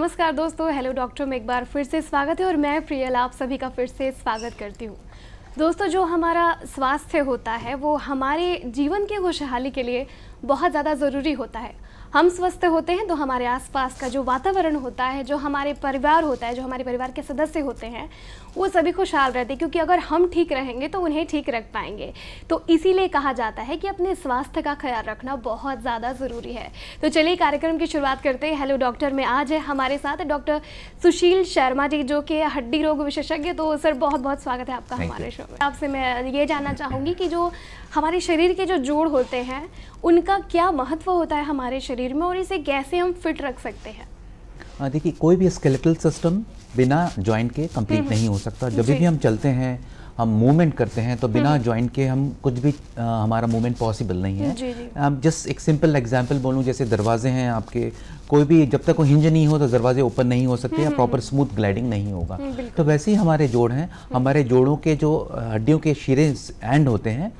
नमस्कार दोस्तों, hello doctor में एक बार फिर से स्वागत है और मैं प्रियल आप सभी का फिर से स्वागत करती हूँ। दोस्तों, जो हमारा स्वास्थ्य होता है वो हमारे जीवन की खुशहाली के लिए बहुत ज़्यादा ज़रूरी होता है। हम स्वस्थ होते हैं तो हमारे आसपास का जो वातावरण होता है, जो हमारे परिवार होता है, जो हमारे परिवार के सदस्य होते हैं, वो सभी खुशहाल रहते हैं, क्योंकि अगर हम ठीक रहेंगे तो उन्हें ठीक रख पाएंगे। तो इसीलिए कहा जाता है कि अपने स्वास्थ्य का ख्याल रखना बहुत ज़्यादा ज़रूरी है। तो चलिए कार्यक्रम की शुरुआत करते हैं। हेलो डॉक्टर में आज है हमारे साथ डॉक्टर सुशील शर्मा जी, जो कि हड्डी रोग विशेषज्ञ। तो सर बहुत बहुत स्वागत है आपका हमारे शो में। आपसे मैं ये जानना चाहूँगी कि जो हमारे शरीर के जो जोड़ होते हैं उनका क्या महत्व होता है हमारे शरीर में और इसे कैसे हम फिट रख सकते हैं? देखिए, कोई भी स्केलेटल सिस्टम बिना जॉइंट के कंप्लीट नहीं हो सकता। जब भी हम चलते हैं, हम मूवमेंट करते हैं, तो बिना जॉइंट के हम कुछ भी हमारा मूवमेंट पॉसिबल नहीं है। जस्ट एक सिंपल एग्जांपल बोलूँ, जैसे दरवाजे हैं आपके, कोई भी जब तक वो हिंज नहीं हो तो दरवाजे ओपन नहीं हो सकते या प्रॉपर स्मूथ ग्लाइडिंग नहीं होगा। तो वैसे ही हमारे जोड़ हैं, हमारे जोड़ों के जो हड्डियों के शिरे एंड होते हैं,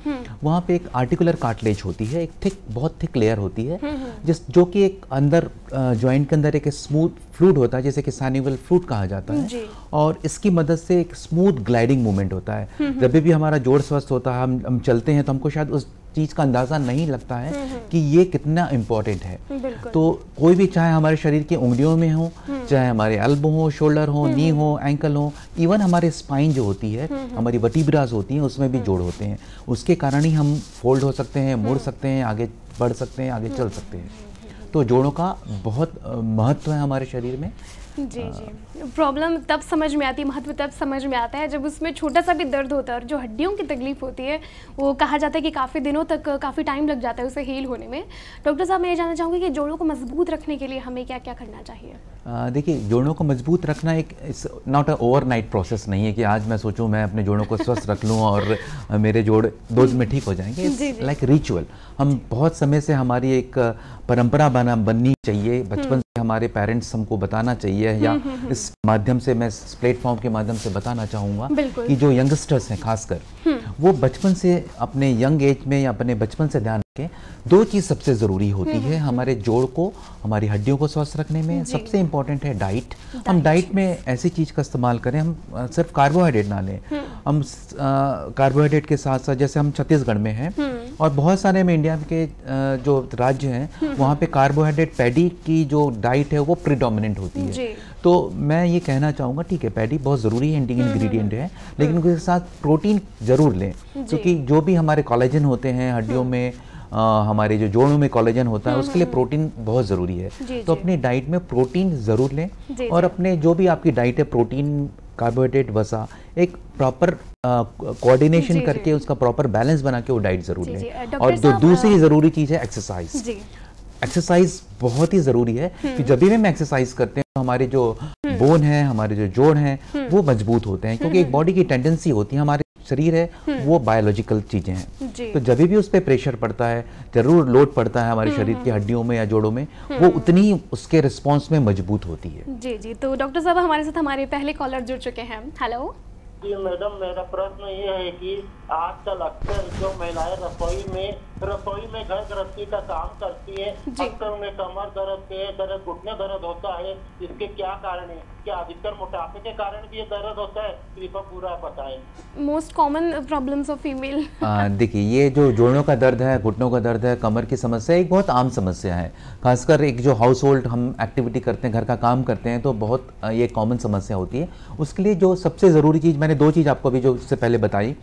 वहाँ पे एक आर्टिकुलर कार्टिलेज होती है, एक बहुत थिक लेयर होती है, जो कि एक अंदर जॉइंट के अंदर एक स्मूथ फ्लूइड होता है, जैसे कि सैनिवल फ्लूइड कहा जाता है, और इसकी मदद से एक स्मूथ ग्लाइडिंग मूवमेंट होता है। जब भी हमारा जोड़ स्वस्थ होता है, हम चलते हैं, तो हमको शायद उस चीज़ का अंदाज़ा नहीं लगता है कि ये कितना इम्पोर्टेंट है। तो कोई भी, चाहे हमारे शरीर की उंगलियों में हो, चाहे हमारे एल्बो हो, शोल्डर हो, नी हो, एंकल हो, इवन हमारे स्पाइन जो होती है, हमारी वर्टिब्रास होती हैं, उसमें भी जोड़ होते हैं। उसके कारण ही हम फोल्ड हो सकते हैं, मुड़ सकते हैं, आगे बढ़ सकते हैं, आगे चल सकते हैं। तो जोड़ों का बहुत महत्व है हमारे शरीर में। जी जी, प्रॉब्लम तब समझ में आती है, महत्व तब समझ में आता है जब उसमें छोटा सा भी दर्द होता है। और जो हड्डियों की तकलीफ होती है वो कहा जाता है कि काफ़ी दिनों तक, काफ़ी टाइम लग जाता है उसे हील होने में। डॉक्टर साहब, मैं ये जानना चाहूँगी कि जोड़ों को मजबूत रखने के लिए हमें क्या क्या करना चाहिए? देखिए, जोड़ों को मजबूत रखना एक नॉट अ ओवरनाइट प्रोसेस नहीं है कि आज मैं सोचूं मैं अपने जोड़ों को स्वस्थ रख लूं और मेरे जोड़ 2 दिन में ठीक हो जाएंगे। It's like ritual. हम बहुत समय से, हमारी एक परंपरा बननी चाहिए। बचपन से हमारे पेरेंट्स हमको बताना चाहिए, या इस माध्यम से, मैं इस प्लेटफॉर्म के माध्यम से बताना चाहूँगा कि जो यंगस्टर्स हैं खासकर, वो बचपन से, अपने यंग एज में या अपने बचपन से ध्यान रखें। 2 चीज़ सबसे ज़रूरी होती है हमारे जोड़ को, हमारी हड्डियों को स्वस्थ रखने में। सबसे इम्पॉर्टेंट है डाइट। हम डाइट में ऐसी चीज़ का इस्तेमाल करें, हम सिर्फ कार्बोहाइड्रेट ना लें। हम कार्बोहाइड्रेट के साथ साथ, जैसे हम छत्तीसगढ़ में हैं और बहुत सारे में इंडिया के जो राज्य हैं, वहाँ पे कार्बोहाइड्रेट पैडी की जो डाइट है वो प्रीडोमिनेंट होती है। तो मैं ये कहना चाहूँगा, ठीक है, पैडी बहुत ज़रूरी है, इंग्रेडिएंट है, लेकिन उसके साथ प्रोटीन ज़रूर लें, क्योंकि जो भी हमारे कोलेजन होते हैं हड्डियों में, हमारे जो जोड़ों में कोलेजन होता है, उसके लिए प्रोटीन बहुत ज़रूरी है। तो अपनी डाइट में प्रोटीन ज़रूर लें, और अपने जो भी आपकी डाइट है, प्रोटीन, कार्बोहाइड्रेट, वसा, एक प्रॉपर कोऑर्डिनेशन करके उसका प्रॉपर बैलेंस बना के वो डाइट ज़रूर लें। और जो दूसरी ज़रूरी चीज़ है एक्सरसाइज। एक्सरसाइज बहुत ही ज़रूरी है कि जब भी हम एक्सरसाइज करते हैं तो हमारे जो बोन है, हमारे जो जोड़ हैं, वो मजबूत होते हैं, क्योंकि एक बॉडी की टेंडेंसी होती है, हमारे शरीर है वो बायोलॉजिकल चीज़ें हैं। तो जब भी उस पर प्रेशर पड़ता है, जरूर लोड पड़ता है हमारे शरीर की हड्डियों में या जोड़ों में, वो उतनी ही उसके रिस्पॉन्स में मजबूत होती है। जी जी, तो डॉक्टर साहब हमारे साथ हमारे पहले कॉलर जुड़ चुके हैं। हेलो जी मैडम, मेरा प्रश्न ये है कि आजकल अक्सर जो महिलाएं रसोई में घर गृहस्थी का काम करती है, अक्सर उन्हें कमर दर्द, पैर दर्द, घुटने दर्द होता है। इसके क्या कारण है? क्या अधिकतर मोटापे के कारण भी ये दर्द होता है? कृपया पूरा बताएं। Most common problems of female. देखिए, ये जो जोड़ों का दर्द है, घुटनों का दर्द है, कमर की समस्या एक बहुत आम समस्या है। खासकर एक जो हाउस होल्ड हम एक्टिविटी करते हैं, घर का काम करते हैं, तो बहुत ये कॉमन समस्या होती है। उसके लिए जो सबसे ज़रूरी चीज़, मैंने 2 चीज़ आपको अभी जो इससे पहले बताई,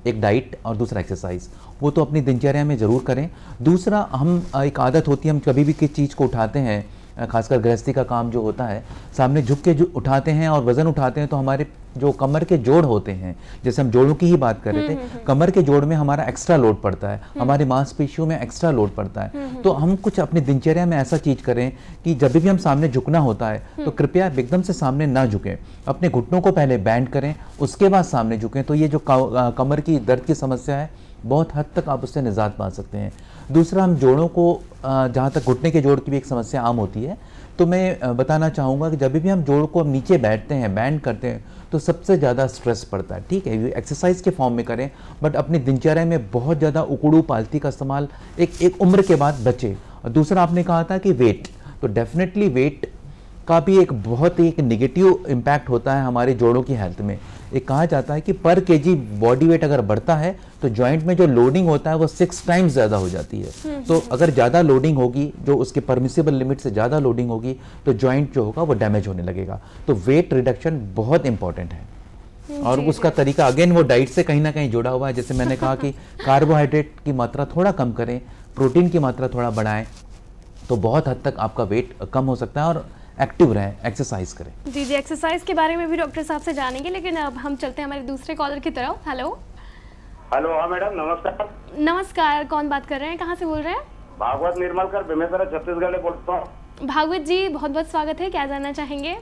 एक डाइट और दूसरा एक्सरसाइज, वो तो अपनी दिनचर्या में ज़रूर करें। दूसरा, हम एक आदत होती है, हम कभी भी किसी चीज़ को उठाते हैं, खासकर गृहस्थी का काम जो होता है, सामने झुक के जो उठाते हैं और वज़न उठाते हैं, तो हमारे जो कमर के जोड़ होते हैं, जैसे हम जोड़ों की ही बात कर रहे थे, कमर के जोड़ में हमारा एक्स्ट्रा लोड पड़ता है, हमारी मांसपेशियों में एक्स्ट्रा लोड पड़ता है। तो हम कुछ अपनी दिनचर्या में ऐसा चीज़ करें कि जब भी हम सामने झुकना होता है तो कृपया एकदम से सामने ना झुकें, अपने घुटनों को पहले बैंड करें, उसके बाद सामने झुकें। तो ये जो कमर की दर्द की समस्या है, बहुत हद तक आप उससे निजात पा सकते हैं। दूसरा, हम जोड़ों को, जहाँ तक घुटने के जोड़ की भी एक समस्या आम होती है, तो मैं बताना चाहूँगा कि जब भी हम जोड़ को नीचे बैठते हैं, बैंड करते हैं, तो सबसे ज़्यादा स्ट्रेस पड़ता है। ठीक है, ये एक्सरसाइज के फॉर्म में करें, बट अपनी दिनचर्या में बहुत ज़्यादा उकड़ू पालती का इस्तेमाल एक उम्र के बाद बचे। और दूसरा, आपने कहा था कि वेट, तो डेफिनेटली वेट का भी एक बहुत ही एक निगेटिव इम्पैक्ट होता है हमारे जोड़ों की हेल्थ में। एक कहा जाता है कि पर केजी बॉडी वेट अगर बढ़ता है तो जॉइंट में जो लोडिंग होता है वो 6 टाइम्स ज़्यादा हो जाती है। तो अगर ज़्यादा लोडिंग होगी, जो उसके परमिसिबल लिमिट से ज़्यादा लोडिंग होगी, तो जॉइंट जो होगा वो डैमेज होने लगेगा। तो वेट रिडक्शन बहुत इंपॉर्टेंट है और उसका तरीका अगेन वो डाइट से कहीं ना कहीं जुड़ा हुआ है। जैसे मैंने कहा कि कार्बोहाइड्रेट की मात्रा थोड़ा कम करें, प्रोटीन की मात्रा थोड़ा बढ़ाएं, तो बहुत हद तक आपका वेट कम हो सकता है और एक्टिव रहें, एक्सरसाइज करें। जी जी, एक्सरसाइज के बारे में भी डॉक्टर साहब से जानेंगे, लेकिन अब हम चलते हैं हमारे दूसरे कॉलर की तरफ। हेलो हेलो, हाँ मैडम नमस्कार। नमस्कार, कौन बात कर रहे हैं, कहाँ से बोल रहे हैं? भागवत निर्मलकर बेमेतरा छत्तीसगढ़ बोलता हूँ। भागवत जी, बहुत बहुत स्वागत है, क्या जानना चाहेंगे?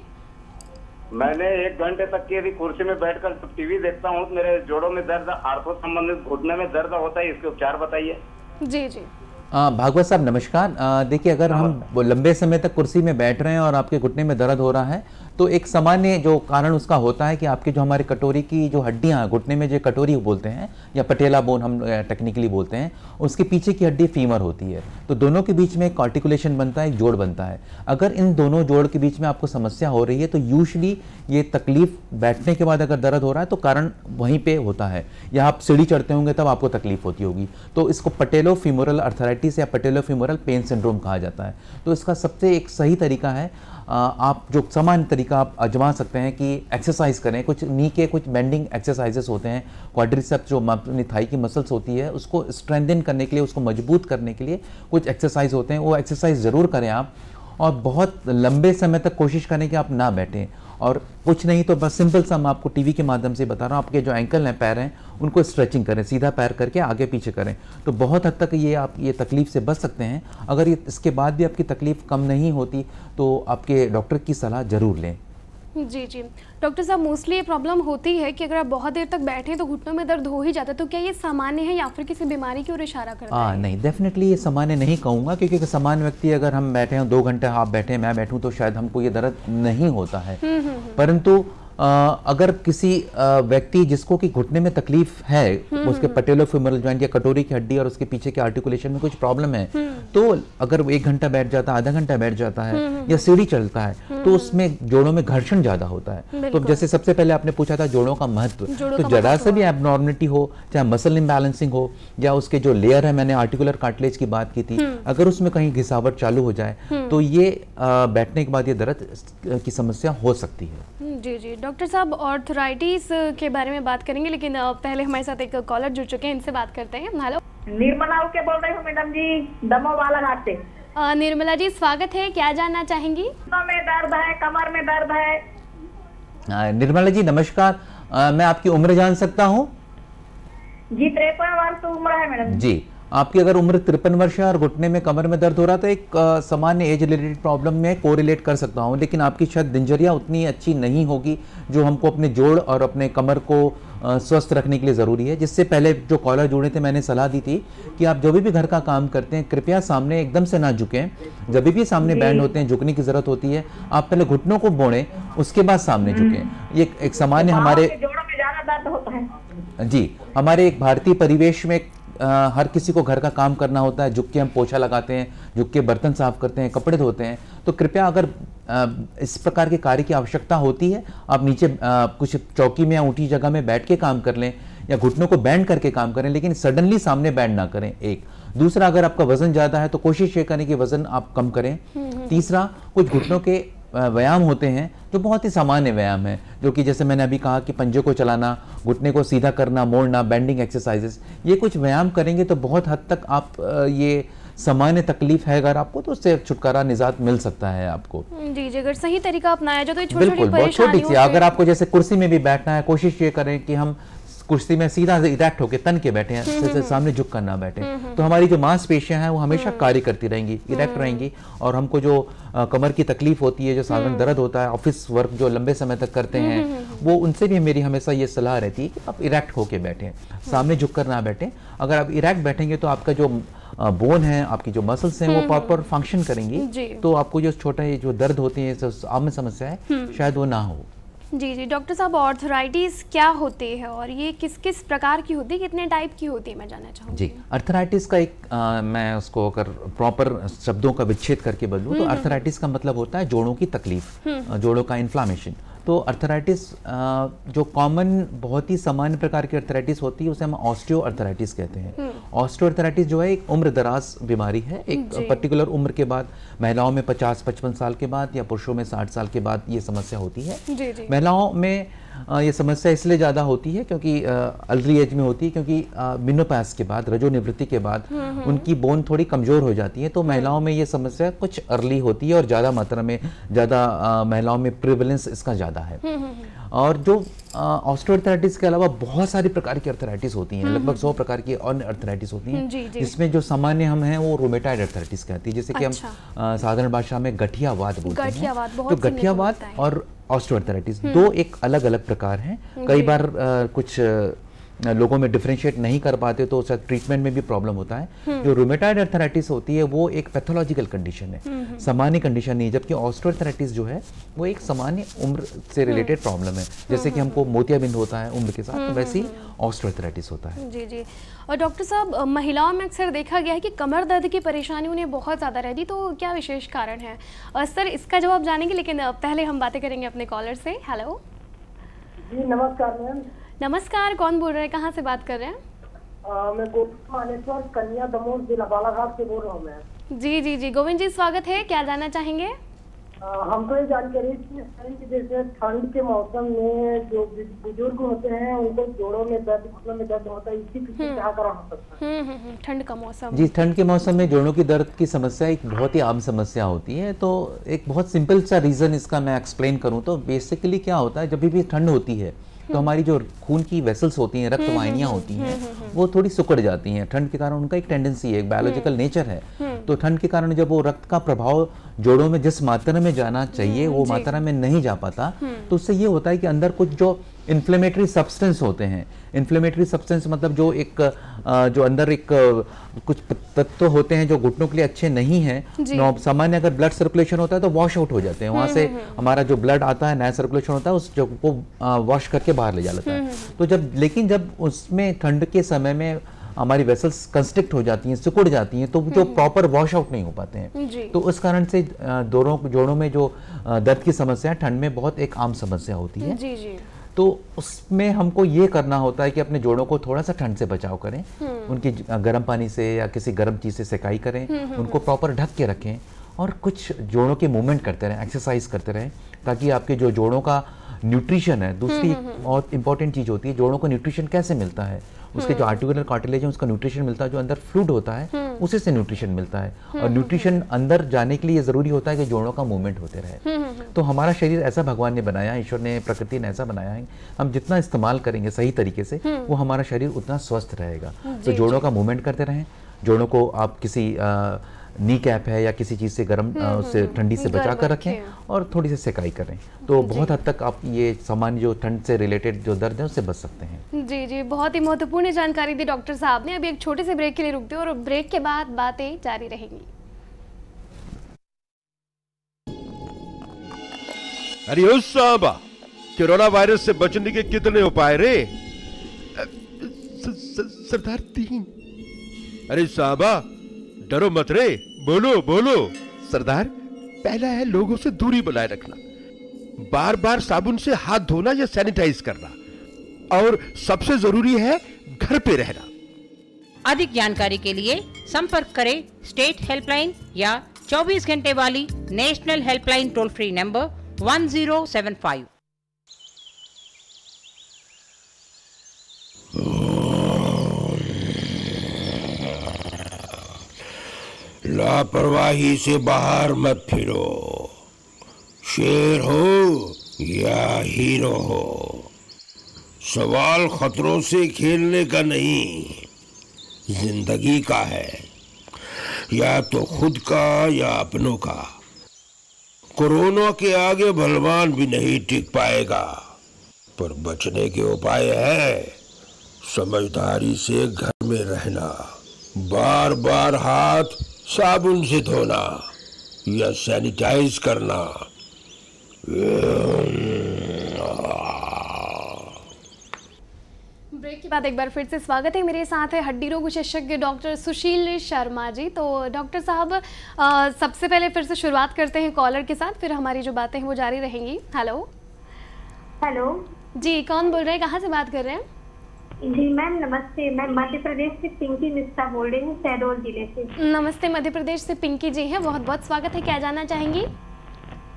मैंने 1 घंटे तक की यदि कुर्सी में बैठकर टीवी देखता हूँ तो मेरे जोड़ों में दर्द, आर्थो संबंधित घुटने में दर्द होता है, इसके उपचार बताइए। जी जी। भागवत साहब नमस्कार। देखिए, अगर हम लंबे समय तक कुर्सी में बैठ रहे हैं और आपके घुटने में दर्द हो रहा है तो एक सामान्य जो कारण उसका होता है कि आपके जो हमारे कटोरी की जो हड्डियां, घुटने में जो कटोरी बोलते हैं या पटेला बोन हम टेक्निकली बोलते हैं, उसके पीछे की हड्डी फीमर होती है। तो दोनों के बीच में एक आर्टिकुलेशन बनता है, एक जोड़ बनता है। अगर इन दोनों जोड़ के बीच में आपको समस्या हो रही है तो यूजुअली ये तकलीफ बैठने के बाद अगर दर्द हो रहा है तो कारण वहीं पे होता है, या आप सीढ़ी चढ़ते होंगे तब आपको तकलीफ होती होगी। तो इसको पटेलोफीमोरल अर्थराइटिस या पटेलोफीमोरल पेन सिंड्रोम कहा जाता है। तो इसका सबसे एक सही तरीका है, आप जो सामान्य तरीका आप आजमा सकते हैं कि एक्सरसाइज करें। कुछ नी के कुछ बेंडिंग एक्सरसाइजेस होते हैं, क्वाड्रिसेप्स जो अपनी थाई की मसल्स होती है उसको स्ट्रेंथन करने के लिए, उसको मजबूत करने के लिए कुछ एक्सरसाइज होते हैं, वो एक्सरसाइज ज़रूर करें आप। और बहुत लंबे समय तक कोशिश करें कि आप ना बैठें, और कुछ नहीं तो बस सिंपल सा मैं आपको टीवी के माध्यम से बता रहा हूँ, आपके जो एंकल हैं, पैर हैं, उनको स्ट्रेचिंग करें, सीधा पैर करके आगे पीछे करें, तो बहुत हद तक ये आप ये तकलीफ से बच सकते हैं। अगर ये इसके बाद भी आपकी तकलीफ कम नहीं होती तो आपके डॉक्टर की सलाह ज़रूर लें। जी जी, डॉक्टर साहब मोस्टली ये प्रॉब्लम होती है कि अगर आप बहुत देर तक बैठें तो घुटनों में दर्द हो ही जाता है, तो क्या ये सामान्य है या फिर किसी बीमारी की ओर इशारा करता है? नहीं, डेफिनेटली ये सामान्य नहीं कहूँगा, क्योंकि एक सामान्य व्यक्ति अगर हम बैठे हैं 2 घंटे आप बैठे, मैं बैठूँ, तो शायद हमको ये दर्द नहीं होता है। परंतु अगर किसी व्यक्ति जिसको कि घुटने में तकलीफ है, उसके पटेलोफीमोरल जॉइंट या कटोरी की हड्डी और उसके पीछे के आर्टिकुलेशन में कुछ प्रॉब्लम है, तो अगर वो 1 घंटा बैठ जाता है, आधा घंटा बैठ जाता है या सीढ़ी चलता है, तो उसमें जोड़ों में घर्षण ज्यादा होता है। तो जैसे सबसे पहले आपने पूछा था जोड़ों का महत्व, तो जरा से भी एबनॉर्मलिटी हो, चाहे मसल इम्बैलेंसिंग हो या उसके जो लेयर है, मैंने आर्टिकुलर कार्टिलेज की बात की थी, अगर उसमें कहीं घिसावट चालू हो जाए तो ये बैठने के बाद ये दर्द की समस्या हो सकती है। जी जी, डॉक्टर साहब ऑर्थराइटिस के बारे में बात करेंगे, लेकिन पहले हमारे साथ एक कॉलर जुड़ चुके हैं, इनसे बात करते हैं। हेलो, निर्मला के बोल रही हूँ मैडम जी, दमोह बालाघाट से। निर्मला जी स्वागत है, क्या जानना चाहेंगी? में दर्द है, कमर में दर्द है। निर्मला जी नमस्कार, मैं आपकी उम्र जान सकता हूँ? जी 53 वर्ष उम्र है मैडम जी। आपकी अगर उम्र 53 वर्ष है और घुटने में कमर में दर्द हो रहा है तो एक सामान्य एज रिलेटेड प्रॉब्लम में कोरिलेट कर सकता हूं, लेकिन आपकी शायद दिनचर्या उतनी अच्छी नहीं होगी जो हमको अपने जोड़ और अपने कमर को स्वस्थ रखने के लिए ज़रूरी है। जिससे पहले जो कॉलर जुड़े थे मैंने सलाह दी थी कि आप जो भी घर का काम करते हैं कृपया सामने एकदम से ना झुकें। जब भी सामने बैंड होते हैं, झुकने की ज़रूरत होती है, आप पहले घुटनों को बोड़ें, उसके बाद सामने झुकें। ये एक सामान्य हमारे जोड़ों में ज़्यादा दर्द होता है। जी, हमारे एक भारतीय परिवेश में हर किसी को घर का काम करना होता है, झुक के हम पोछा लगाते हैं, झुक के बर्तन साफ करते हैं, कपड़े धोते हैं। तो कृपया अगर इस प्रकार के कार्य की आवश्यकता होती है, आप नीचे कुछ चौकी में या ऊंची जगह में बैठ के काम कर लें या घुटनों को बैंड करके काम करें, लेकिन सडनली सामने बैंड ना करें। एक दूसरा, अगर आपका वजन ज़्यादा है तो कोशिश ये करें कि वजन आप कम करें। तीसरा, कुछ घुटनों के व्यायाम होते हैं जो बहुत ही सामान्य व्यायाम है, जो कि जैसे मैंने अभी कहा कि पंजे को चलाना, घुटने को सीधा करना, मोड़ना, बेंडिंग एक्सरसाइजेस, ये कुछ व्यायाम करेंगे तो बहुत हद तक आप ये सामान्य तकलीफ है अगर आपको तो उससे छुटकारा, निजात मिल सकता है आपको। जी जी, अगर सही तरीका अपनाया जाए तो बिल्कुल बहुत छोटी सी, अगर आपको जैसे कुर्सी में भी बैठना है, कोशिश ये करें कि हम कुर्सी में सीधा इरेक्ट होकर तन के बैठे हैं, सामने झुक कर ना बैठे, तो हमारी जो मांसपेशियां हैं वो हमेशा कार्य करती रहेंगी, इरेक्ट रहेंगी, और हमको जो कमर की तकलीफ होती है, जो साधारण दर्द होता है, ऑफिस वर्क जो लंबे समय तक करते हैं, वो उनसे भी मेरी हमेशा ये सलाह रहती है कि आप इरेक्ट होके बैठें, सामने झुक कर ना बैठें। अगर आप इरेक्ट बैठेंगे तो आपका जो बोन है, आपकी जो मसल्स हैं वो प्रॉपर फंक्शन करेंगी, तो आपको जो छोटा जो दर्द होती है, आम समस्या है, शायद वो ना हो। जी जी डॉक्टर साहब, आर्थराइटिस क्या होती है और ये किस किस प्रकार की होती है, कितने टाइप की होती है, मैं जानना चाहूँगी। जी, आर्थराइटिस का एक मैं उसको अगर प्रॉपर शब्दों का विच्छेद करके बदलूँ तो आर्थराइटिस का मतलब होता है जोड़ों की तकलीफ, जोड़ों का इन्फ्लामेशन। तो आर्थराइटिस जो कॉमन बहुत ही सामान्य प्रकार की आर्थराइटिस होती है उसे हम ऑस्टियो आर्थराइटिस कहते हैं। ऑस्टियो आर्थराइटिस जो है एक उम्र दराज बीमारी है, एक पर्टिकुलर उम्र के बाद, महिलाओं में 50-55 साल के बाद या पुरुषों में 60 साल के बाद ये समस्या होती है। जी जी। महिलाओं में ये समस्या इसलिए ज़्यादा होती है क्योंकि अर्ली एज में होती है, क्योंकि मेनोपॉज के बाद, रजोनिवृत्ति के बाद उनकी बोन थोड़ी कमज़ोर हो जाती है। तो महिलाओं में ये समस्या कुछ अर्ली होती है और ज़्यादा मात्रा में, ज़्यादा महिलाओं में प्रिवेलेंस इसका ज़्यादा है। और जो ऑस्टियोआर्थराइटिस के अलावा बहुत सारी प्रकार की आर्थराइटिस होती हैं, लगभग 100 प्रकार की अन्य आर्थराइटिस होती हैं, जिसमें जो सामान्य हम हैं वो रोमेटॉइड आर्थराइटिस कहती है, जैसे कि हम साधारण भाषा में गठियावाद बोलते हैं। तो गठियावाद और ऑस्टियोआर्थराइटिस दो एक अलग अलग प्रकार हैं। कई बार कुछ लोगों में डिफरेंशिएट नहीं कर पाते तो शायद ट्रीटमेंट में भी प्रॉब्लम होता है। जो रूमेटॉइड आर्थराइटिस होती है वो एक पैथोलॉजिकल कंडीशन है, सामान्य कंडीशन नहीं है, जबकि ऑस्टियोआर्थराइटिस जो है वो एक सामान्य उम्र से रिलेटेड प्रॉब्लम है। जैसे कि हमको मोतियाबिंद होता है उम्र के साथ, तो वैसे ही ऑस्टियोआर्थराइटिस होता है। जी जी। और डॉक्टर साहब, महिलाओं में अक्सर देखा गया है कि कमर दर्द की परेशानी उन्हें बहुत ज़्यादा रहती, तो क्या विशेष कारण है? और सर इसका जवाब जानेंगे, लेकिन पहले हम बातें करेंगे अपने कॉलर से। हेलो जी, नमस्कार मैम। नमस्कार, कौन बोल रहे हैं, कहाँ से बात कर रहे हैं? मैं गोविंद मानेश्वर, कन्या दमोह जिला बालाघाट से बोल रहा हूँ मैं। जी जी जी गोविंद जी, स्वागत है। क्या जानना चाहेंगे? हमको ये जानकारी कि जैसे ठंड के मौसम में जो बुजुर्ग होते हैं उनको जोड़ों में दर्द, घुटनों में दर्द होता है, इसी क्या करा हो सकता है? ठंड का मौसम। जी, ठंड के मौसम में जोड़ों की दर्द की समस्या एक बहुत ही आम समस्या होती है। तो एक बहुत सिंपल सा रीज़न इसका मैं एक्सप्लेन करूँ तो बेसिकली क्या होता है, जब भी ठंड होती है तो हमारी जो खून की वेसल्स होती हैं, रक्त वाहिनियां होती हैं, वो थोड़ी सिकुड़ जाती हैं। ठंड के कारण उनका एक टेंडेंसी है, एक बायोलॉजिकल नेचर है। तो ठंड के कारण जब वो रक्त का प्रभाव जोड़ों में जिस मात्रा में जाना चाहिए वो मात्रा में नहीं जा पाता, तो उससे ये होता है कि अंदर कुछ जो इन्फ्लेमेटरी सब्सटेंस होते हैं, इन्फ्लेमेटरी सब्सटेंस मतलब जो एक जो अंदर एक कुछ तत्व होते हैं जो घुटनों के लिए अच्छे नहीं हैं। सामान्य अगर ब्लड सर्कुलेशन होता है तो वॉश आउट हो जाते हैं, वहाँ से हमारा जो ब्लड आता है, नया सर्कुलेशन होता है, उस जो को वॉश करके बाहर ले जाता है। तो लेकिन जब उसमें ठंड के समय में हमारी वेसल्स कंस्ट्रिक्ट हो जाती हैं, सिकुड़ जाती हैं, तो जो प्रॉपर वॉश आउट नहीं हो पाते हैं। तो उस कारण से जोड़ों में जो दर्द की समस्या ठंड में बहुत एक आम समस्या होती है। जी जी। तो उसमें हमको ये करना होता है कि अपने जोड़ों को थोड़ा सा ठंड से बचाव करें, उनकी गर्म पानी से या किसी गर्म चीज़ से सेकाई करें, उनको प्रॉपर ढक के रखें और कुछ जोड़ों के मूवमेंट करते रहें, एक्सरसाइज करते रहें, ताकि आपके जो जोड़ों का न्यूट्रिशन है, दूसरी बहुत इंपॉर्टेंट चीज़ होती है, जोड़ों को न्यूट्रिशन कैसे मिलता है, उसके जो आर्टिकुलर कार्टिलेज है उसका न्यूट्रिशन मिलता है, जो अंदर फ्लूइड होता है उसी से न्यूट्रिशन मिलता है। और न्यूट्रिशन अंदर जाने के लिए ज़रूरी होता है कि जोड़ों का मूवमेंट होते रहे। तो हमारा शरीर ऐसा भगवान ने बनाया, ईश्वर ने, प्रकृति ने ऐसा बनाया है, हम जितना इस्तेमाल करेंगे सही तरीके से वो हमारा शरीर उतना स्वस्थ रहेगा। तो जोड़ों का मूवमेंट करते रहें, जोड़ों को आप किसी नी कैप है या किसी चीज़ से गर्म उससे ठंडी से बचा कर रखें और थोड़ी सी सेकाई करें, तो बहुत हद तक आप ये सामान्य जो ठंड से रिलेटेड जो दर्द है उससे बच सकते हैं। जी जी, बहुत ही महत्वपूर्ण जानकारी दी डॉक्टर साहब ने। अभी एक छोटे से ब्रेक के लिए रुकते हैं और ब्रेक के बाद बातें जारी रहेंगी। अरे ओ साहबा, कोरोना वायरस से बचने के कितने उपाय रे? सरदार 3। अरे साहबा डरो मत रे, बोलो बोलो। सरदार, पहला है लोगों से दूरी बनाए रखना, बार बार साबुन से हाथ धोना या सैनिटाइज करना, और सबसे जरूरी है घर पे रहना। अधिक जानकारी के लिए संपर्क करें स्टेट हेल्पलाइन या 24 घंटे वाली national helpline toll free number 1075। लापरवाही से बाहर मत फिरो, शेर हो या हीरो हो, सवाल खतरों से खेलने का नहीं, जिंदगी का है, या तो खुद का या अपनों का। कोरोना के आगे बलवान भी नहीं टिक पाएगा, पर बचने के उपाय है समझदारी से घर में रहना, बार बार हाथ साबुन से धोना या सैनिटाइज करना। बाद एक बार फिर से स्वागत है। मेरे साथ है हड्डी रोग विशेषज्ञ डॉक्टर सुशील शर्मा जी। तो डॉक्टर साहब, सबसे पहले फिर से शुरुआत करते हैं कॉलर के साथ, फिर हमारी जो बातें हैं वो जारी रहेंगी। हेलो हेलो जी, कौन बोल रहे हैं, कहाँ से बात कर रहे हैं? जी मैम नमस्ते, मैं मध्य प्रदेश से पिंकी मिश्रा बोल रही हूँ, शहडोल जिले से। नमस्ते, मध्य प्रदेश से पिंकी जी हैं, बहुत बहुत स्वागत है। क्या जानना चाहेंगी?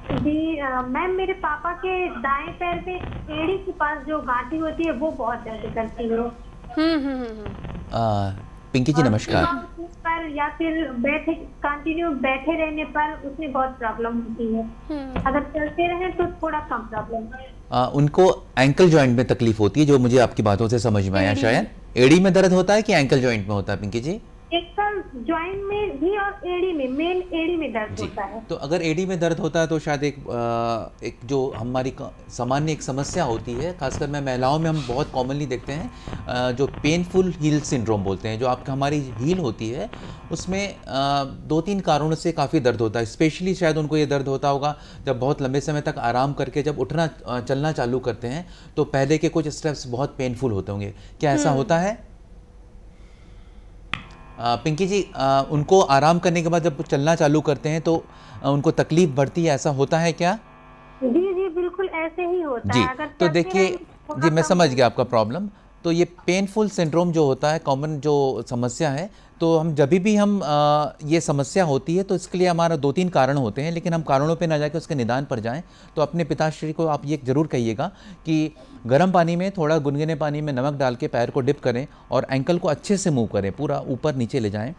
जी मैम, मेरे पापा के दाएं पैर पे एड़ी के पास जो गांठी होती है वो बहुत दर्द करती है। पिंकी जी नमस्कार। पर या फिर कंटिन्यू बैठे रहने पर उसमें बहुत प्रॉब्लम होती है, अगर चलते रहे तो थोड़ा कम प्रॉब्लम। उनको एंकल जॉइंट में तकलीफ होती है, जो मुझे आपकी बातों से समझ में आया। शायद एड़ी में दर्द होता है कि एंकल जॉइंट में होता है पिंकी जी? एंकल जॉइंट में भी और एड़ी में, मेन एड़ी में दर्द होता है। तो अगर एड़ी में दर्द होता है तो शायद एक जो हमारी सामान्य एक समस्या होती है, खासकर मैं महिलाओं में हम बहुत कॉमनली देखते हैं, जो पेनफुल हील सिंड्रोम बोलते हैं। जो आपका हमारी हील होती है उसमें 2-3 कारणों से काफ़ी दर्द होता है। स्पेशली शायद उनको ये दर्द होता होगा जब बहुत लंबे समय तक आराम करके जब उठना चलना चालू करते हैं तो पहले के कुछ स्टेप्स बहुत पेनफुल होते होंगे। क्या ऐसा होता है पिंकी जी? उनको आराम करने के बाद जब चलना चालू करते हैं तो उनको तकलीफ बढ़ती है, ऐसा होता है क्या? जी जी बिल्कुल ऐसे ही होता जी। है। अगर तो देखिए जी, मैं समझ गया आपका प्रॉब्लम। तो ये पेनफुल सिंड्रोम जो होता है, कॉमन जो समस्या है, तो हम जब भी हम ये समस्या होती है तो इसके लिए हमारा 2-3 कारण होते हैं, लेकिन हम कारणों पे ना जाके उसके निदान पर जाएं। तो अपने पिताश्री को आप ये ज़रूर कहिएगा कि गर्म पानी में थोड़ा गुनगुने पानी में नमक डाल के पैर को डिप करें और एंकल को अच्छे से मूव करें, पूरा ऊपर नीचे ले जाएं।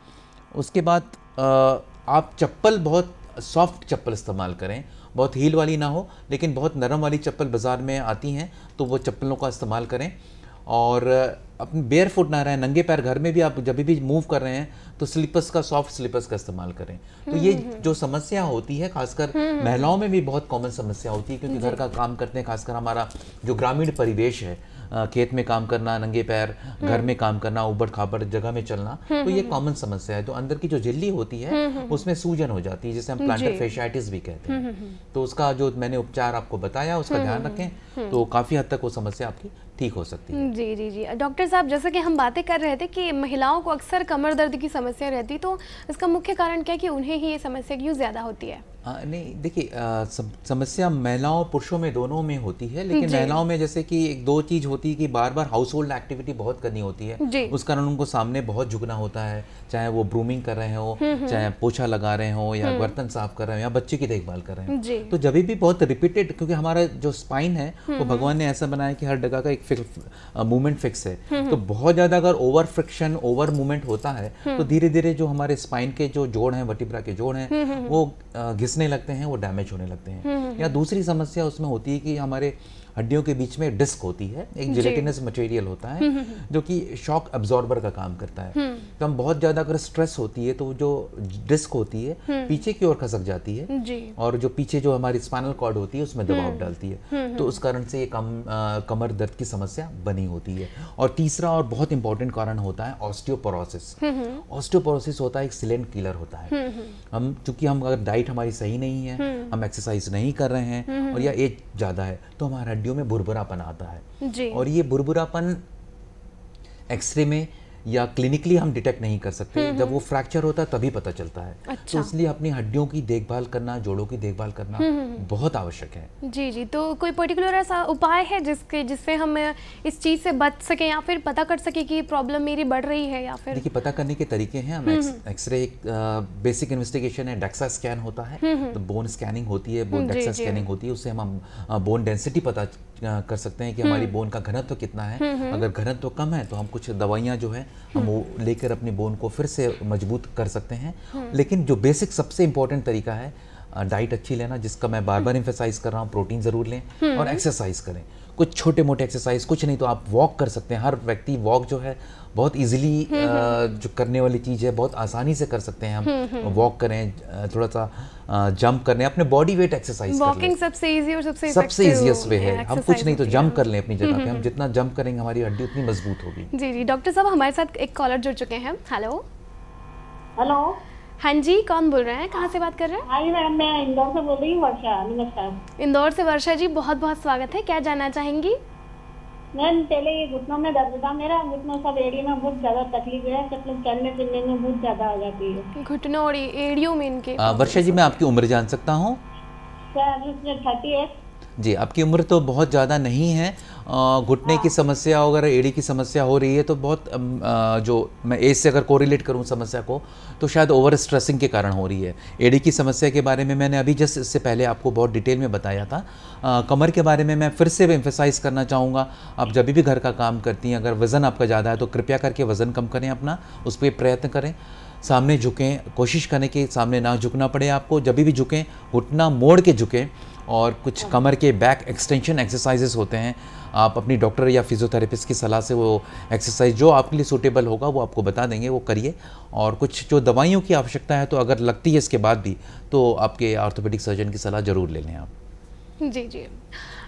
उसके बाद आप चप्पल बहुत सॉफ्ट चप्पल इस्तेमाल करें, बहुत हील वाली ना हो, लेकिन बहुत नरम वाली चप्पल बाज़ार में आती हैं तो वो चप्पलों का इस्तेमाल करें। और अपने बेयर फुट ना रहें, नंगे पैर घर में भी आप जब भी मूव कर रहे हैं तो स्लीपर्स का, सॉफ्ट स्लीपर्स का इस्तेमाल करें। तो ये जो समस्या होती है खासकर महिलाओं में भी बहुत कॉमन समस्या होती है, क्योंकि घर का काम करते हैं, खासकर हमारा जो ग्रामीण परिवेश है, खेत में काम करना, नंगे पैर घर में काम करना, उबड़ खाबड़ जगह में चलना, तो ये कॉमन समस्या है। तो अंदर की जो झिल्ली होती है उसमें सूजन हो जाती है, जिसे हम प्लांटर फेशियाइटिस भी कहते हैं। तो उसका जो मैंने उपचार आपको बताया उसका ध्यान रखें तो काफ़ी हद तक वो समस्या आपकी ठीक हो सकती है। जी जी जी। डॉक्टर साहब, जैसे कि हम बातें कर रहे थे कि महिलाओं को अक्सर कमर दर्द की समस्या रहती, तो इसका मुख्य कारण क्या है कि उन्हें ही ये समस्या क्यों ज़्यादा होती है? नहीं देखिए, समस्या महिलाओं पुरुषों में दोनों में होती है, लेकिन महिलाओं में जैसे कि एक 2 चीज़ होती है कि बार बार हाउस होल्ड एक्टिविटी बहुत करनी होती है, उस कारण उनको सामने बहुत झुकना होता है, चाहे वो ब्रूमिंग कर रहे हो, चाहे पोछा लगा रहे हो, या बर्तन साफ कर रहे हो, या बच्चे की देखभाल कर रहे हो। तो जब भी बहुत रिपीटेड, क्योंकि हमारा जो स्पाइन है वो भगवान ने ऐसा बनाया कि हर जगह का एक मूवमेंट फिक्स है, तो बहुत ज़्यादा अगर ओवर फ्रिक्शन, ओवर मूवमेंट होता है तो धीरे धीरे जो हमारे स्पाइन के जो जोड़ हैं, वर्टिब्रा के जोड़ हैं, वो घिसने लगते हैं, वो डैमेज होने लगते हैं। या दूसरी समस्या उसमें होती है कि हमारे हड्डियों के बीच में डिस्क होती है, एक जिलेटिनस मटेरियल होता है जो कि शॉक अब्जॉर्बर का काम करता है। तो हम बहुत ज़्यादा अगर स्ट्रेस होती है तो जो डिस्क होती है पीछे की ओर खसक जाती है, और जो पीछे जो हमारी स्पाइनल कॉर्ड होती है उसमें दबाव डालती है, तो उस कारण से ये कमर दर्द की समस्या बनी होती है। और तीसरा और बहुत इंपॉर्टेंट कारण होता है ऑस्टियोपोरोसिस। ऑस्टियोपोरोसिस होता है एक सिलेंट किलर होता है। हम चूंकि हम अगर डाइट हमारी सही नहीं है, हम एक्सरसाइज नहीं कर रहे हैं, और या एज ज़्यादा है, तो हमारा हड्डियों में भुरभुरापन आता है। और ये भुरभुरापन एक्सरे में या क्लिनिकली हम डिटेक्ट नहीं कर सकते, जब वो फ्रैक्चर होता है तभी पता चलता है। तो इसलिए अपनी हड्डियों की देखभाल करना, जोड़ों की देखभाल करना बहुत आवश्यक है। जी जी। तो कोई पर्टिकुलर ऐसा उपाय है जिससे हम इस चीज़ से बच सकें, या फिर पता कर सके कि प्रॉब्लम मेरी बढ़ रही है? या फिर देखिए, पता करने के तरीके हैं। हम एक्सरे, बेसिक इन्वेस्टिगेशन है, डेक्सा स्कैन होता है, तो बोन स्कैनिंग होती है, बोन डेक्सा स्कैनिंग होती है, उससे हम बोन डेंसिटी पता कर सकते हैं कि हमारी बोन का घनत्व कितना है। अगर घनत्व कम है तो हम कुछ दवाइयाँ जो है हम वो लेकर अपनी बोन को फिर से मजबूत कर सकते हैं। लेकिन जो बेसिक सबसे इम्पोर्टेंट तरीका है, डाइट अच्छी लेना, जिसका मैं बार बार एम्फेसाइज कर रहा हूँ, प्रोटीन ज़रूर लें, और एक्सरसाइज करें। कुछ छोटे मोटे एक्सरसाइज, कुछ नहीं तो आप वॉक कर सकते हैं। हर व्यक्ति वॉक जो है बहुत इजीली जो करने वाली चीज़ है, बहुत आसानी से कर सकते हैं। हम वॉक करें, थोड़ा सा जंप करने, अपने बॉडी वेट एक्सरसाइज करें। वॉकिंग सबसे इजी और सबसे इजीएस्ट वे है। हम कुछ नहीं तो जंप कर लें अपनी जगह पे। हम जितना जंप करेंगे हमारी हड्डी उतनी मजबूत होगी। जी जी। डॉक्टर साहब, हमारे साथ एक कॉलर जुड़ चुके हैं। Hello hello. हाँ जी, कौन बोल रहे हैं, कहाँ से बात कर रहे हैं? हाय मैम, मैं इंदौर से बोल रही हूँ, वर्षा। नमस्कार। इंदौर से वर्षा जी, बहुत बहुत स्वागत है। क्या जानना चाहेंगी? मैम पहले ये घुटनों में दर्द था मेरा, घुटनों सब एड़ी में बहुत ज्यादा तकलीफ है, मतलब चलने फिरने में बहुत ज्यादा आ जाती है घुटनों और एड़ियों में इनके। वर्षा जी, मैं आपकी उम्र जान सकता हूँ? सर 38। जी, आपकी उम्र तो बहुत ज़्यादा नहीं है। घुटने की समस्या अगर एड़ी की समस्या हो रही है तो बहुत जो मैं एज से अगर कोरिलेट करूं समस्या को तो शायद ओवर स्ट्रेसिंग के कारण हो रही है। एड़ी की समस्या के बारे में मैंने अभी जस्ट इससे पहले आपको बहुत डिटेल में बताया था। कमर के बारे में मैं फिर से एम्फेसाइज करना चाहूँगा, आप जब भी घर का काम करती हैं अगर वज़न आपका ज़्यादा है तो कृपया करके वज़न कम करें अपना, उस पर प्रयत्न करें। सामने झुकें, कोशिश करें कि सामने ना झुकना पड़े आपको। जब भी झुकें घुटना मोड़ के झुकें, और कुछ कमर के बैक एक्सटेंशन एक्सरसाइजेस होते हैं, आप अपनी डॉक्टर या फिजियोथेरेपिस्ट की सलाह से वो एक्सरसाइज जो आपके लिए सूटेबल होगा वो आपको बता देंगे, वो करिए। और कुछ जो दवाइयों की आवश्यकता है तो अगर लगती है इसके बाद भी तो आपके ऑर्थोपेडिक सर्जन की सलाह ज़रूर ले लें आप। जी जी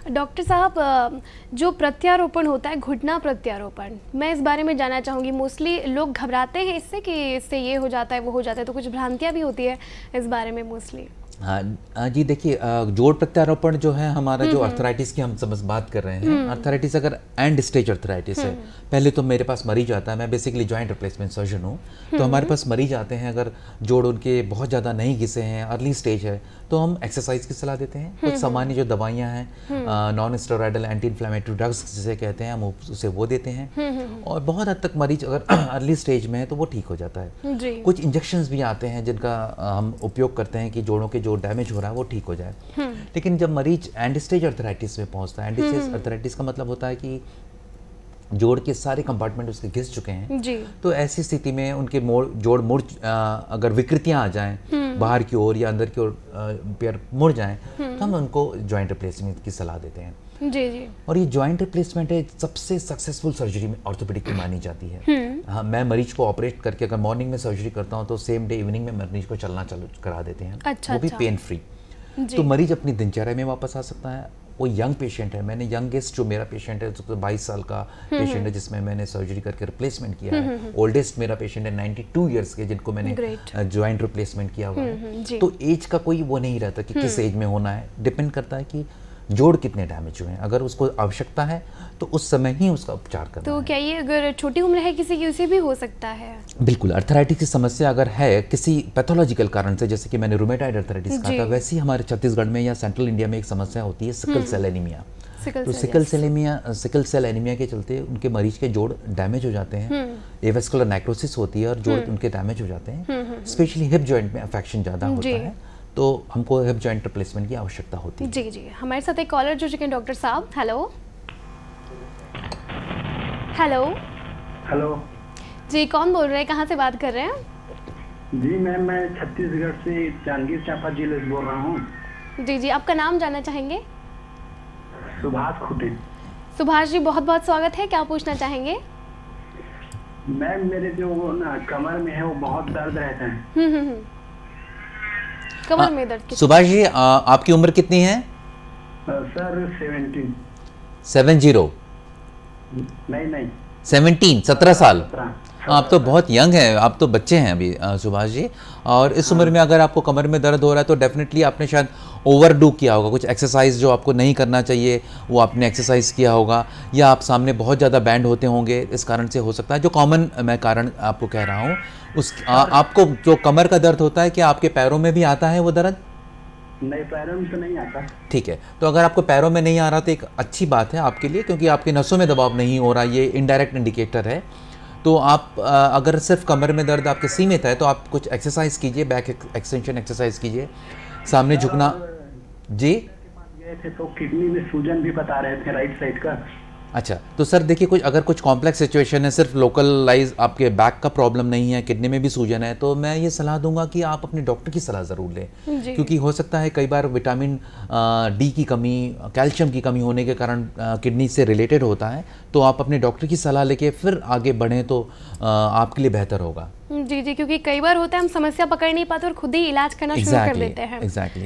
डॉक्टर साहब, जो प्रत्यारोपण होता है, घुटना प्रत्यारोपण, मैं इस बारे में जानना चाहूँगी। मोस्टली लोग घबराते हैं इससे कि इससे ये हो जाता है वो हो जाता है, तो कुछ भ्रांतियाँ भी होती है इस बारे में मोस्टली। हाँ जी, देखिए जोड़ प्रत्यारोपण जो है हमारा जो अर्थराइटिस की हम समझ बात कर रहे हैं, अर्थराइटिस अगर एंड स्टेज अर्थराइटिस है, पहले तो मेरे पास मरीज आता है, मैं बेसिकली जॉइंट रिप्लेसमेंट सर्जन हूँ, तो हमारे पास मरीज आते हैं अगर जोड़ उनके बहुत ज़्यादा नहीं घिसे हैं, अर्ली स्टेज है, तो हम एक्सरसाइज की सलाह देते हैं। कुछ सामान्य जो दवाइयाँ हैं non steroidal anti inflammatory drugs जिसे कहते हैं, हम उसे वो देते हैं, और बहुत हद तक मरीज अगर अर्ली स्टेज में है तो वो ठीक हो जाता है। कुछ इंजेक्शंस भी आते हैं जिनका हम उपयोग करते हैं कि जोड़ों के जो डैमेज हो रहा है वो ठीक हो जाए। लेकिन जब मरीज एंड स्टेज अर्थराइटिस में पहुंचता है, एंड स्टेज अर्थराइटिस का मतलब होता है कि जोड़ के सारे कंपार्टमेंट उसके घिस चुके हैं जी। तो ऐसी स्थिति में उनके जोड़ मुड़ अगर विकृतियां आ जाएं बाहर की ओर या अंदर की ओर पैर मुड़ जाएं तो हम उनको जॉइंट रिप्लेसमेंट की सलाह देते हैं जी जी। और ये जॉइंट रिप्लेसमेंट है सबसे सक्सेसफुल सर्जरी में ऑर्थोपेडिक की मानी जाती है। हाँ, मैं मरीज को ऑपरेट करके अगर मॉर्निंग में सर्जरी करता हूँ तो सेम डे इवनिंग में मरीज को चलना चालू करा देते हैं। अच्छा, वो भी पेन फ्री, तो मरीज अपनी दिनचर्या में वापस आ सकता है। वो यंग पेशेंट है, मैंने यंगेस्ट जो मेरा पेशेंट है तो 22 साल का पेशेंट है जिसमें मैंने सर्जरी करके रिप्लेसमेंट किया है। ओल्डेस्ट मेरा पेशेंट है 92 इयर्स के जिनको मैंने जॉइंट रिप्लेसमेंट किया हुआ है। तो एज का कोई वो नहीं रहता कि किस एज में होना है, डिपेंड करता है कि जोड़ कितने डैमेज हुए हैं। अगर उसको आवश्यकता है तो उस समय ही उसका उपचार करना तो है। क्या ये अगर छोटी उम्र है किसी की उसे भी हो सकता है? बिल्कुल, अर्थराइटिस की समस्या अगर है किसी पैथोलॉजिकल कारण से, जैसे कि मैंने रूमेटॉइड अर्थराइटिस कहा था, वैसे ही हमारे छत्तीसगढ़ में या सेंट्रल इंडिया में एक समस्या होती है सिकल सेल एनीमिया। तो सिकल सेल एनीमिया के चलते उनके मरीज के जोड़ डैमेज हो जाते हैं, एवेस्कुलर नेक्रोसिस होती है और जोड़ उनके डैमेज हो जाते हैं। स्पेशली हिप जॉइंट में अफेक्शन ज़्यादा होता है, तो हमको हिप जॉइंट रिप्लेसमेंट की आवश्यकता होती है। जी जी, हमारे साथ एक कॉलर जुड़ चुके हैं डॉक्टर साहब। हेलो हेलो हेलो जी, कौन बोल रहे हैं, कहाँ से बात कर रहे हैं? जी मैम, मैं छत्तीसगढ़ से जांजगीर चांपा जिले से बोल रहा हूँ। जी जी, आपका नाम जानना चाहेंगे? सुभाष खुटे। सुभाष जी, बहुत बहुत स्वागत है, क्या पूछना चाहेंगे? मैम मेरे जो ना कमर में है वो बहुत दर्द रहता है। कमर में दर्द। सुभाष जी, आपकी उम्र कितनी है? सर 70। नहीं 17 साल। आप तो बहुत यंग हैं, आप तो बच्चे हैं अभी सुभाष जी। और इस उम्र में अगर आपको कमर में दर्द हो रहा है तो डेफिनेटली आपने शायद ओवरडू किया होगा, कुछ एक्सरसाइज जो आपको नहीं करना चाहिए वो आपने एक्सरसाइज किया होगा, या आप सामने बहुत ज़्यादा बैंड होते होंगे, इस कारण से हो सकता है। जो कॉमन मैं कारण आपको कह रहा हूँ आपको जो कमर का दर्द होता है, क्या आपके पैरों में भी आता है वो दर्द? नहीं, पैरों में तो नहीं आता। ठीक है, तो अगर आपको पैरों में नहीं आ रहा तो एक अच्छी बात है आपके लिए, क्योंकि आपकी नसों में दबाव नहीं हो रहा, ये इनडायरेक्ट इंडिकेटर है। तो आप अगर सिर्फ कमर में दर्द आपके सीमित है तो आप कुछ एक्सरसाइज कीजिए, बैक एक्सटेंशन एक्सरसाइज कीजिए, सामने झुकना। जी, गए थे तो किडनी में सूजन भी बता रहे थे राइट साइड का। अच्छा, तो सर देखिए, अगर कुछ कॉम्प्लेक्स सिचुएशन है, सिर्फ लोकलाइज आपके बैक का प्रॉब्लम नहीं है, किडनी में भी सूजन है, तो मैं ये सलाह दूंगा कि आप अपने डॉक्टर की सलाह ज़रूर लें, क्योंकि हो सकता है कई बार विटामिन डी की कमी, कैल्शियम की कमी होने के कारण किडनी से रिलेटेड होता है। तो आप अपने डॉक्टर की सलाह लेके फिर आगे बढ़ें तो आपके लिए बेहतर होगा। जी जी, क्योंकि कई बार होता है हम समस्या पकड़ नहीं पाते और खुद ही इलाज करना शुरू कर देते हैं।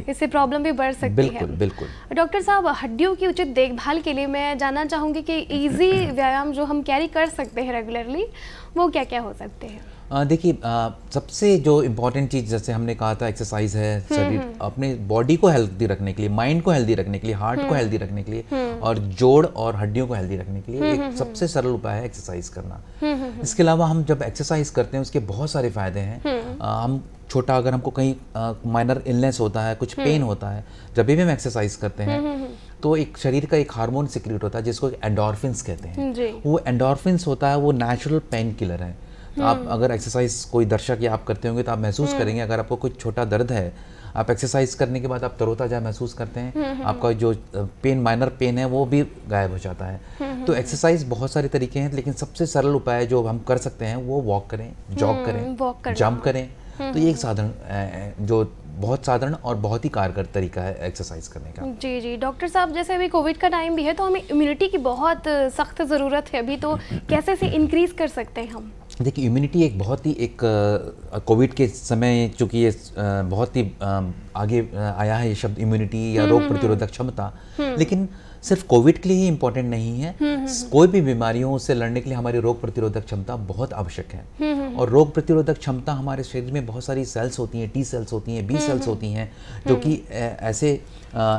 इससे प्रॉब्लम भी बढ़ सकती है। बिल्कुल बिल्कुल। डॉक्टर साहब, हड्डियों की उचित देखभाल के लिए मैं जानना चाहूँगी कि इजी व्यायाम जो हम कैरी कर सकते हैं रेगुलरली, वो क्या क्या हो सकते हैं? देखिए सबसे जो इम्पोर्टेंट चीज़, जैसे हमने कहा था, एक्सरसाइज है, शरीर अपने बॉडी को हेल्दी रखने के लिए, माइंड को हेल्दी रखने के लिए, हार्ट को हेल्दी रखने के लिए और जोड़ और हड्डियों को हेल्दी रखने के लिए एक सबसे सरल उपाय है एक्सरसाइज करना। इसके अलावा हम जब एक्सरसाइज करते हैं उसके बहुत सारे फायदे हैं। हम छोटा, अगर हमको कहीं माइनर इलनेस होता है, कुछ पेन होता है, जब भी हम एक्सरसाइज करते हैं तो एक शरीर का एक हार्मोन सिक्रीट होता है जिसको एंडोर्फिन्स कहते हैं। वो एंडोर्फिन्स होता है, वो नेचुरल पेन किलर है। तो आप अगर एक्सरसाइज, कोई दर्शक या आप करते होंगे तो आप महसूस करेंगे, अगर आपको कुछ छोटा दर्द है, आप एक्सरसाइज करने के बाद आप तरोताजा महसूस करते हैं, आपका जो पेन, माइनर पेन है, वो भी गायब हो जाता है। तो एक्सरसाइज बहुत सारे तरीके हैं, लेकिन सबसे सरल उपाय जो हम कर सकते हैं वो वॉक करें, जॉग करें, जंप करें। तो ये एक साधारण, जो बहुत साधारण और बहुत ही कारगर तरीका है एक्सरसाइज करने का। जी जी डॉक्टर साहब, जैसे अभी कोविड का टाइम भी है तो हमें इम्यूनिटी की बहुत सख्त ज़रूरत है अभी, तो कैसे से इंक्रीज कर सकते हैं हम? देखिए, इम्यूनिटी एक बहुत ही एक कोविड के समय, चूँकि ये बहुत ही आगे आया है ये शब्द इम्यूनिटी या रोग प्रतिरोधक क्षमता, लेकिन सिर्फ कोविड के लिए ही इम्पोर्टेंट नहीं है। कोई भी बीमारियों से लड़ने के लिए हमारी रोग प्रतिरोधक क्षमता बहुत आवश्यक है। और रोग प्रतिरोधक क्षमता, हमारे शरीर में बहुत सारी सेल्स होती हैं, टी सेल्स होती हैं, बी सेल्स होती हैं, जो कि ऐसे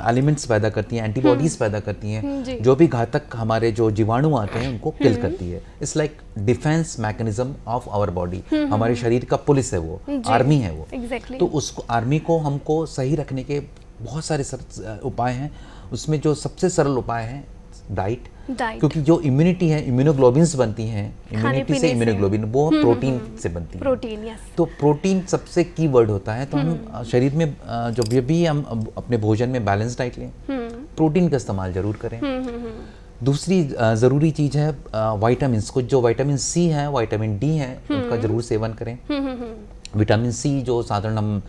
एलिमेंट्स पैदा करती हैं, एंटीबॉडीज पैदा करती हैं, जो भी घातक हमारे जो जीवाणु आते हैं उनको किल करती है। It's like defence mechanism of our body. हमारे शरीर का पुलिस है वो, आर्मी है वो। तो उसको, आर्मी को हमको सही रखने के बहुत सारे उपाय हैं। उसमें जो सबसे सरल उपाय है डाइट, क्योंकि जो इम्यूनिटी है, इम्यूनोग्लोबिन्स बनती हैं, इम्यूनिटी से इम्यूनोग्लोबिन, वो प्रोटीन से बनती है। Protein, yes. तो प्रोटीन सबसे की वर्ड होता है। तो हम शरीर में जो भी हम अपने भोजन में बैलेंस डाइट लें, प्रोटीन का इस्तेमाल जरूर करें। दूसरी ज़रूरी चीज़ है वाइटामिन। कुछ जो वाइटामिन सी है, वाइटामिन डी है, उनका जरूर सेवन करें। विटामिन सी जो साधारण हम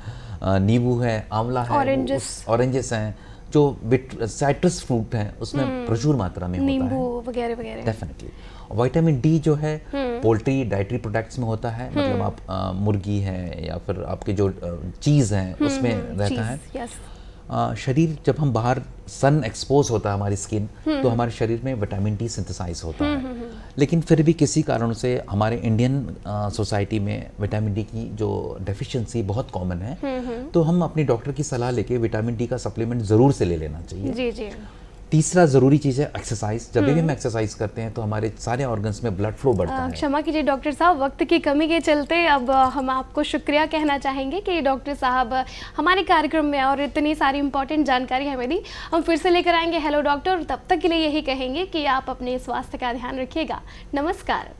नींबू है, आंवला है, ऑरेंजेस हैं, जो साइट्रस फ्रूट हैं, उसमें प्रचुर मात्रा में होता है, नींबू वगैरह वगैरह। डेफिनेटली। वाइटामिन डी जो है पोल्ट्री डाइटरी प्रोडक्ट्स में होता है, मतलब आप मुर्गी है या फिर आपके जो चीज़ हैं उसमें रहता है। शरीर, जब हम बाहर सन एक्सपोज होता है हमारी स्किन, तो हमारे शरीर में विटामिन डी सिंथेसाइज होता है। लेकिन फिर भी किसी कारण से हमारे इंडियन सोसाइटी में विटामिन डी की जो डेफिशिएंसी बहुत कॉमन है। तो हम अपने डॉक्टर की सलाह लेके विटामिन डी का सप्लीमेंट ज़रूर से ले लेना चाहिए। जी जी। तीसरा ज़रूरी चीज़ है एक्सरसाइज। जब भी हम एक्सरसाइज करते हैं तो हमारे सारे ऑर्गन्स में ब्लड फ्लो बढ़ता है। क्षमा कीजिए डॉक्टर साहब, वक्त की कमी के चलते अब हम आपको शुक्रिया कहना चाहेंगे कि डॉक्टर साहब हमारे कार्यक्रम में और इतनी सारी इंपॉर्टेंट जानकारी हमें दी। हम फिर से लेकर आएंगे हेलो डॉक्टर, तब तक के लिए यही कहेंगे कि आप अपने स्वास्थ्य का ध्यान रखिएगा। नमस्कार।